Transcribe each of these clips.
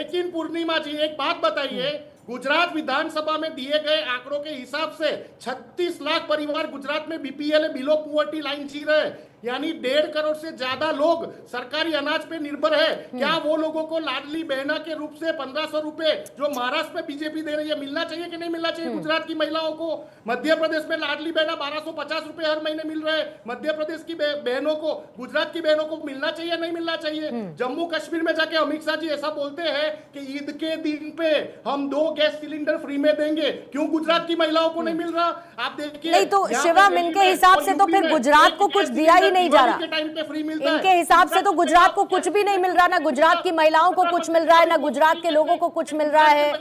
लेकिन पूर्णिमा जी एक बात बताइए, गुजरात विधानसभा में दिए गए आंकड़ों के हिसाब से 36 लाख परिवार गुजरात में बीपीएल बिलो पॉवर्टी लाइन जी रहे हैं, यानी 1.5 करोड़ से ज्यादा लोग सरकारी अनाज पे निर्भर है। क्या वो लोगों को लाडली बहना के रूप से 1500 रुपए जो महाराष्ट्र में बीजेपी दे रही है मिलना चाहिए कि नहीं मिलना चाहिए गुजरात की महिलाओं को? मध्य प्रदेश में लाडली बहना 1250 रुपए हर महीने मिल रहे हैं मध्य प्रदेश की बहनों को, गुजरात की बहनों को मिलना चाहिए नहीं मिलना चाहिए? जम्मू कश्मीर में जाके अमित शाह जी ऐसा बोलते हैं कि ईद के दिन पे हम 2 गैस सिलेंडर फ्री में देंगे, क्यों गुजरात की महिलाओं को नहीं मिल रहा? आप देखिए नहीं तो शिवम, इनके हिसाब से तो फिर गुजरात को कुछ दिया ही नहीं जा रहा। इनके हिसाब से तो गुजरात को कुछ भी नहीं मिल रहा, ना गुजरात की महिलाओं को कुछ मिल रहा है, ना गुजरात के लोगों को कुछ मिल रहा है,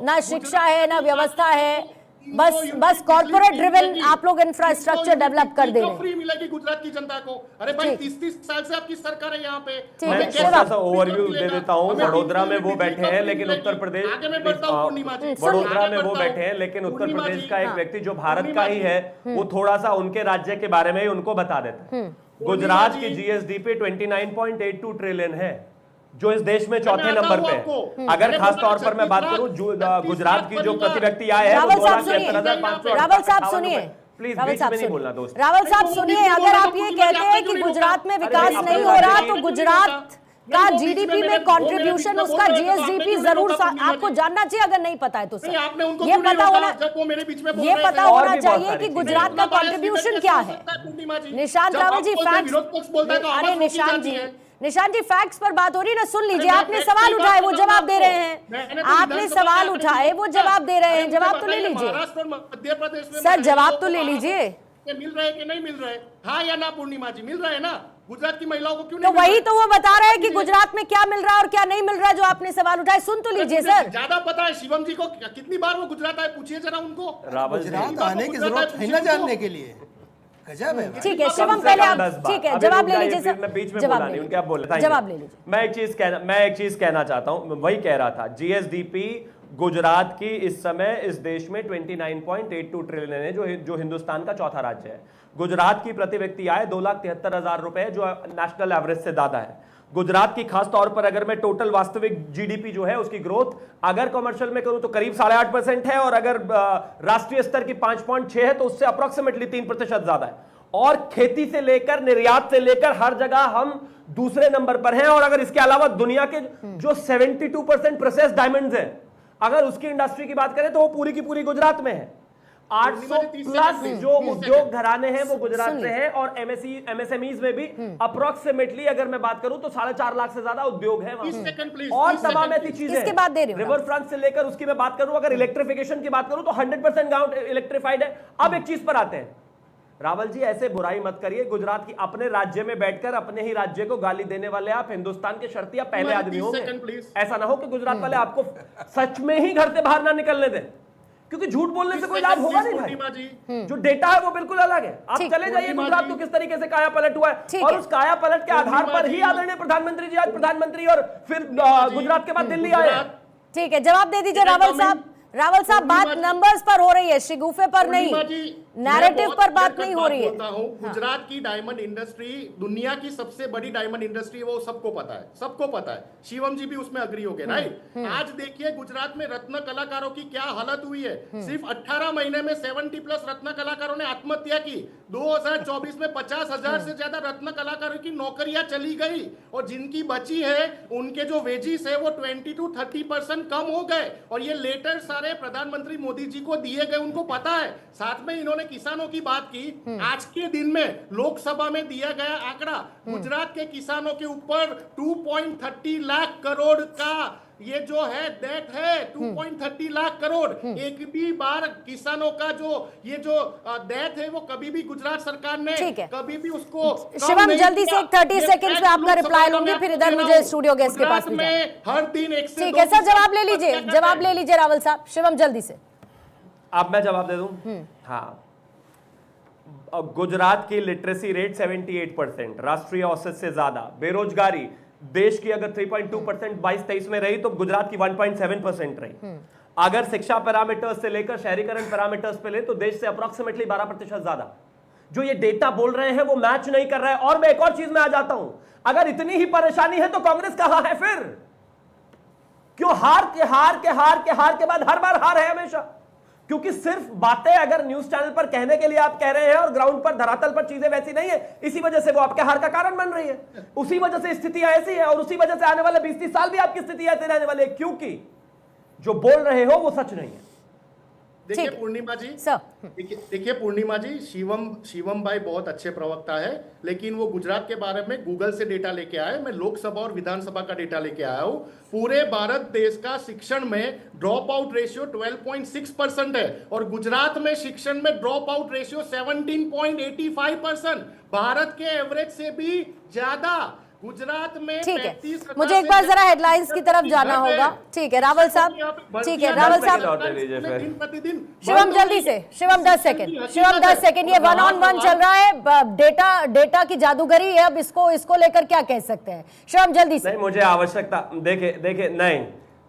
ना शिक्षा है, ना व्यवस्था है। बस कॉर्पोरेट ड्रिवन आप लोग इंफ्रास्ट्रक्चर डेवलप कर दे रहे हैं। फ्री मिलेगी गुजरात की जनता को? अरे भाई 30 साल से आपकी सरकार है यहाँ पे। मैं छोटा सा ओवरव्यू दे देता हूँ। वडोदरा में वो बैठे हैं लेकिन उत्तर प्रदेश, वडोदरा में वो बैठे हैं लेकिन उत्तर प्रदेश का एक व्यक्ति जो भारत का ही है वो थोड़ा सा उनके राज्य के बारे में ही उनको बता देता है। गुजरात की जीएसडीपी 29.82 ट्रिलियन है जो इस देश में चौथे नंबर पे है। अगर खास तौर पर मैं बात करूं गुजरात की जो प्रति व्यक्ति आय है वो 2,73,500। रावल साहब सुनिए, प्लीज बीच में नहीं बोलना दोस्त। रावल साहब सुनिए, अगर आप ये कहते हैं कि गुजरात में विकास नहीं हो रहा तो गुजरात का जीडीपी में कंट्रीब्यूशन, उसका जीएसडीपी जरूर आपको जानना चाहिए, अगर नहीं पता है तो सर ये पता होना चाहिए कि गुजरात का कंट्रीब्यूशन क्या है। निशांत रावल जी फैक्ट्स, अरे निशांत जी फैक्ट्स पर बात हो रही है ना, सुन लीजिए। आपने सवाल उठाए वो जवाब दे रहे हैं, आपने सवाल उठाए वो जवाब दे रहे हैं, जवाब तो ले लीजिए मध्य प्रदेश में सर, जवाब तो ले लीजिए। मिल रहे कि नहीं मिल रहे? हाँ या ना पूर्णिमा जी, मिल रहे हैं ना? गुजरात की महिलाओं को क्यों तो नहीं? वही तो वो बता रहे हैं कि गुजरात में क्या मिल रहा है और क्या नहीं मिल रहा है, जो आपने सवाल उठाए। सुन तो लीजिए सर। ज्यादा पता है शिवम जी को, कितनी बार वो गुजरात आए पूछिए जरा उनको। गुजरात आने की जरूरत है ना जानने के लिए। गजब है। ठीक है शिवम, पहले आप ठीक है जवाब ले लीजिए सर। मैं बीच में बोला नहीं, उनके आप बोल रहे थे। जवाब ले लीजिए। मैं एक चीज कहना चाहता हूं, वही कह रहा था। जीएसडीपी गुजरात की इस समय इस देश में 29.82 ट्रिलियन है जो हिंदुस्तान का चौथा राज्य है। गुजरात की प्रति व्यक्ति आय 2,73,000 रुपए है जो नेशनल एवरेज से ज्यादा है। गुजरात की खास तौर पर अगर मैं टोटल वास्तविक जीडीपी जो है उसकी ग्रोथ अगर कमर्शियल में करूं तो करीब 8.5% है, और अगर राष्ट्रीय स्तर की 5.6 है तो उससे अप्रोक्सीमेटली 3% ज्यादा है। और खेती से लेकर निर्यात से लेकर हर जगह हम दूसरे नंबर पर हैं। और अगर इसके अलावा दुनिया के जो 72% प्रोसेस डायमंड्स है, अगर उसकी इंडस्ट्री की बात करें तो वो पूरी की पूरी गुजरात में है। 800 प्लस जो उद्योग घराने हैं वो गुजरात से हैं, और एमएसएमईज में भी अप्रोक्सीमेटली अगर मैं बात करूं तो 4.5 लाख से ज्यादा उद्योग है वहां। और तमाम ऐसी चीजें रिवर फ्रंट से लेकर उसकी मैं बात करूं, अगर इलेक्ट्रिफिकेशन की बात करूं तो 100% गांव इलेक्ट्रिफाइड है। अब एक चीज पर आते हैं, रावल जी ऐसे बुराई मत करिए गुजरात की। अपने राज्य में बैठकर अपने ही राज्य को गाली देने वाले आप हिंदुस्तान के शर्तिया पहले आदमी होंगे। ऐसा ना हो कि गुजरात वाले आपको सच में ही घर से बाहर ना निकलने दें, क्योंकि झूठ बोलने से कोई लाभ होगा नहीं भाई। जो डेटा है वो बिल्कुल अलग है। आप चले जाइए गुजरात को किस तरीके से काया पलट हुआ है, और उस काया पलट के आधार पर ही आदरणीय प्रधानमंत्री जी आज प्रधानमंत्री और फिर गुजरात के बाद दिल्ली आए। ठीक है, जवाब दे दीजिए रावल साहब। रावल साहब, बात नंबर्स पर हो रही है, शिगुफे पर नहीं, नैरेटिव पर बात नहीं हो रही है। गुजरात की डायमंड इंडस्ट्री दुनिया की सबसे बड़ी डायमंड इंडस्ट्री, वो सबको पता है, सबको पता है। शिवम जी भी उसमें अग्री हो गए, राइट? आज देखिए गुजरात में रत्न कलाकारों की क्या हालत हुई है। सिर्फ 18 महीने में 70+ रत्न कलाकारों ने आत्महत्या की। 2024 में 50,000 से ज्यादा रत्न कलाकारों की नौकरियां चली गई, और जिनकी बची है उनके जो वेजिस है वो 20 to 30% कम हो गए। और ये लेटर सारे प्रधानमंत्री मोदी जी को दिए गए, उनको पता है। साथ में इन्होंने किसानों की बात की। आज के दिन में लोकसभा में दिया गया आंकड़ा, गुजरात के किसानों के ऊपर 2.30 लाख करोड़ का ये जो है डेट है, 2.30 लाख करोड़। एक भी बार किसानों का जो ये जो डेट है वो कभी भी गुजरात सरकार ने कभी भी उसको। शिवम जल्दी से 30 सेकंड्स में आपका रिप्लाई लूंगी, फिर इधर मुझे स्टूडियो गेस्ट के पास में हर दिन एक। ठीक है सर, जवाब ले लीजिए, जवाब ले लीजिए रावल साहब। शिवम जल्दी से। अब मैं जवाब दे दूं। हाँ, गुजरात की लिटरेसी रेट 78%, राष्ट्रीय औसत से ज्यादा। बेरोजगारी देश की अगर 3.2% 22-23 में रही तो गुजरात की 1.7% रही। अगर शिक्षा पैरामीटर्स से लेकर शहरीकरण पैरामीटर्स पे ले तो देश से अप्रोक्सीमेटली 12% ज्यादा। जो ये डेटा बोल रहे हैं वो मैच नहीं कर रहा है। और मैं एक और चीज में आ जाता हूं, अगर इतनी ही परेशानी है तो कांग्रेस कहां है फिर? क्यों हार के बाद हर बार हार है हमेशा? क्योंकि सिर्फ बातें अगर न्यूज चैनल पर कहने के लिए आप कह रहे हैं और ग्राउंड पर धरातल पर चीजें वैसी नहीं है, इसी वजह से वो आपके हार का कारण बन रही है। उसी वजह से स्थितियां ऐसी है और उसी वजह से आने वाले 20-30 साल भी आपकी स्थिति ऐसे रहने वाले, क्योंकि जो बोल रहे हो वो सच नहीं है। देखिए ठीक है। पूर्णिमा जी, सर। देखिए पूर्णिमा जी, शिवम भाई बहुत अच्छे प्रवक्ता है, लेकिन वो गुजरात के बारे में गूगल से डेटा लेके आए। मैं लोकसभा और विधानसभा का डेटा लेके आया हूं। पूरे भारत देश का शिक्षण में ड्रॉप आउट रेशियो 12.6% है और गुजरात में शिक्षण में ड्रॉप आउट रेशियो 17.85%, भारत के एवरेज से भी ज्यादा। गुजरात में ठीक है, 35,000 मुझे एक बार जरा हेडलाइंस की तरफ जाना होगा। ठीक है रावल साहब, ठीक है रावल साहब। दिन प्रतिदिन शिवम जल्दी से, शिवम 10 सेकंड, शिवम 10 सेकंड। ये 1-on-1 चल रहा है, डेटा की जादूगरी है, अब इसको लेकर क्या कह सकते हैं? शिवम जल्दी से। नहीं, मुझे आवश्यकता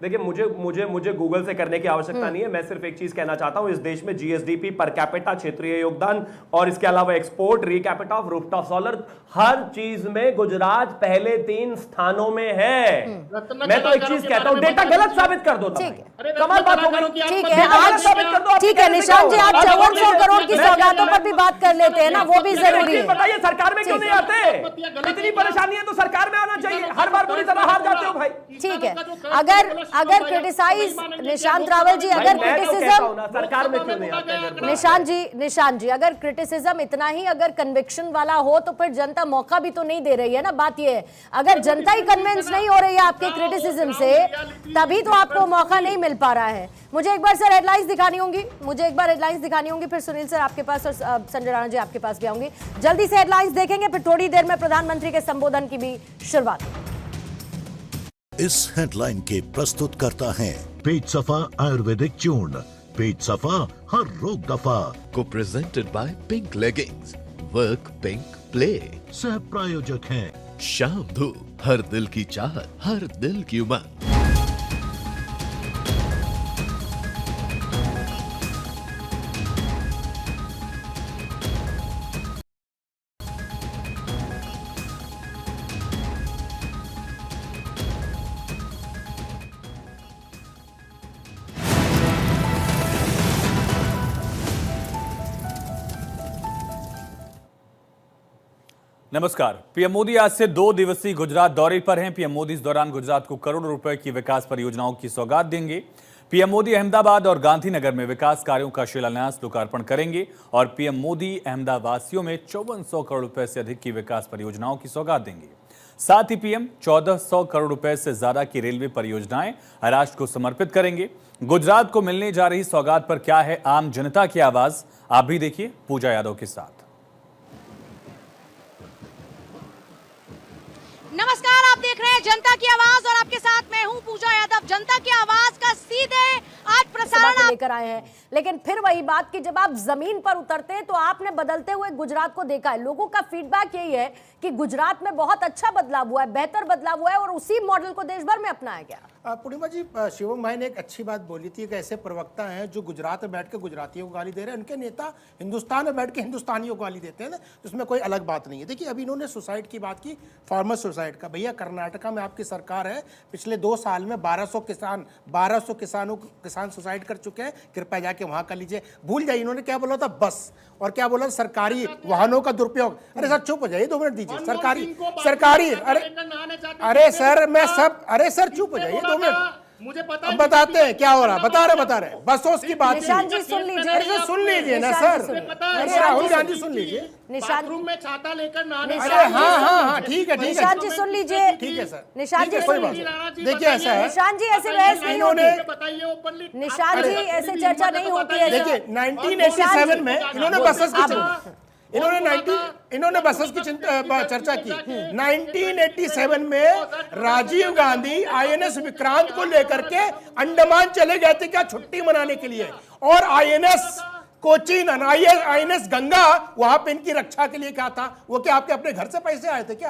देखिए मुझे गूगल से करने की आवश्यकता नहीं है। मैं सिर्फ एक चीज कहना चाहता हूं, इस देश में जीएसडीपी, पर कैपिटा, क्षेत्रीय योगदान और इसके अलावा एक्सपोर्ट, रिकैपिटा ऑफ रूफटॉप सोलर, हर चीज में गुजरात पहले 3 स्थानों में है। मैं तो एक चीज कहता हूं, डेटा गलत साबित कर दो। ठीक है, कमाल बात हो गई। ठीक है आज, ठीक है निशांत जी, आप 5400 करोड़ की सौगातों पर भी बात कर लेते हैं ना, वो भी जरूरी है। बताइए सरकार में क्यों नहीं आते? इतनी परेशानी है तो सरकार में आना चाहिए। हर बार पूरी तरह हार जाते हो भाई। ठीक है, अगर क्रिटिसाइज निशांत रावल जी, अगर क्रिटिसिज्म सरकार में क्यों नहीं आते? निशांत जी अगर क्रिटिसिज्म इतना ही अगर कन्विक्शन वाला हो तो फिर जनता मौका भी तो नहीं दे रही है ना। बात ये है, अगर जनता ही कन्विंस नहीं हो रही है आपके क्रिटिसिज्म से, तभी तो आपको मौका नहीं मिल पा रहा है। मुझे एक बार सर हेडलाइंस दिखानी होंगी, फिर सुनील सर आपके पास और संजय राणा जी आपके पास भी आऊंगी। जल्दी से हेडलाइंस देखेंगे, फिर थोड़ी देर में प्रधानमंत्री के संबोधन की भी शुरुआत। इस हेडलाइन के प्रस्तुत करता है पेट सफा आयुर्वेदिक चूर्ण, पेट सफा हर रोग दफा, को presented by pink leggings, work pink play. सह प्रायोजक हैं शाम धूप, हर दिल की चाहत, हर दिल की उमंग। नमस्कार। पीएम मोदी आज से 2 दिवसीय गुजरात दौरे पर हैं। पीएम मोदी इस दौरान गुजरात को करोड़ों रुपए की विकास परियोजनाओं की सौगात देंगे। पीएम मोदी अहमदाबाद और गांधीनगर में विकास कार्यों का शिलान्यास, लोकार्पण करेंगे और पीएम मोदी अहमदाबासियों में 5400 करोड़ रुपए से अधिक की विकास परियोजनाओं की सौगात देंगे। साथ ही पीएम 1400 करोड़ रुपए से ज्यादा की रेलवे परियोजनाएं राष्ट्र को समर्पित करेंगे। गुजरात को मिलने जा रही सौगात पर क्या है आम जनता की आवाज, आप भी देखिए पूजा यादव के साथ। नमस्कार, आप देख रहे हैं जनता की आवाज और आपके साथ मैं हूं पूजा यादव। जनता की आवाज का सीधे आज प्रसारण लेकर आए हैं, लेकिन फिर वही बात कि जब आप जमीन पर उतरते हैं तो आपने बदलते हुए गुजरात को देखा है। लोगों का फीडबैक यही है कि गुजरात में बहुत अच्छा बदलाव हुआ है, बेहतर बदलाव हुआ है और उसी मॉडल को देश भर में अपनाया गया। पूर्णिमा जी, शिवम भाई ने एक अच्छी बात बोली थी कि ऐसे प्रवक्ता हैं जो गुजरात में बैठ के गुजरातियों को गाली दे रहे हैं, उनके नेता हिंदुस्तान में बैठ के हिंदुस्तानियों को गाली देते हैं, उसमें कोई अलग बात नहीं है। देखिए अभी इन्होंने सुसाइड की बात की, फार्मर सुसाइड का। भैया कर्नाटका में आपकी सरकार है, पिछले 2 साल में 1200 किसान सुसाइड कर चुके हैं। कृपया जाके वहां कर लीजिए, भूल जाइए। इन्होंने क्या बोला था, बस, और क्या बोला, सरकारी वाहनों का दुरुपयोग। अरे सर चुप हो जाइए, 2 मिनट दीजिए। सरकारी अरे सर मैं सब, अरे सर चुप हो जाइए 2 मिनट, मुझे पता है। बताते हैं क्या हो रहा, बता रहे बसों की बात। निशांत जी सुन लीजिए, अरे सुन लीजिए ना सर, राहुल गांधी सुन लीजिए। निशांत में छाता लेकर नहाने, अरे हाँ ठीक है निशांत जी सुन लीजिए। ठीक है सर, निशांत जी सुन लीजिए। देखिए ऐसा है, निशांत जी ऐसे बहस नहीं होती, बताइए ओपनली। निशांत जी ऐसे चर्चा नहीं होती है। देखिए 1987 में इन्होंने बसेस की इन्होंने बसेस की चर्चा की। 1987 में राजीव गांधी आईएनएस विक्रांत को लेकर के अंडमान चले गए थे क्या, छुट्टी मनाने के लिए, और आईएनएस कोचीन, आईएनएस गंगा, वहां पे इनकी रक्षा के लिए क्या था, वो क्या आपके अपने घर से पैसे आए थे क्या?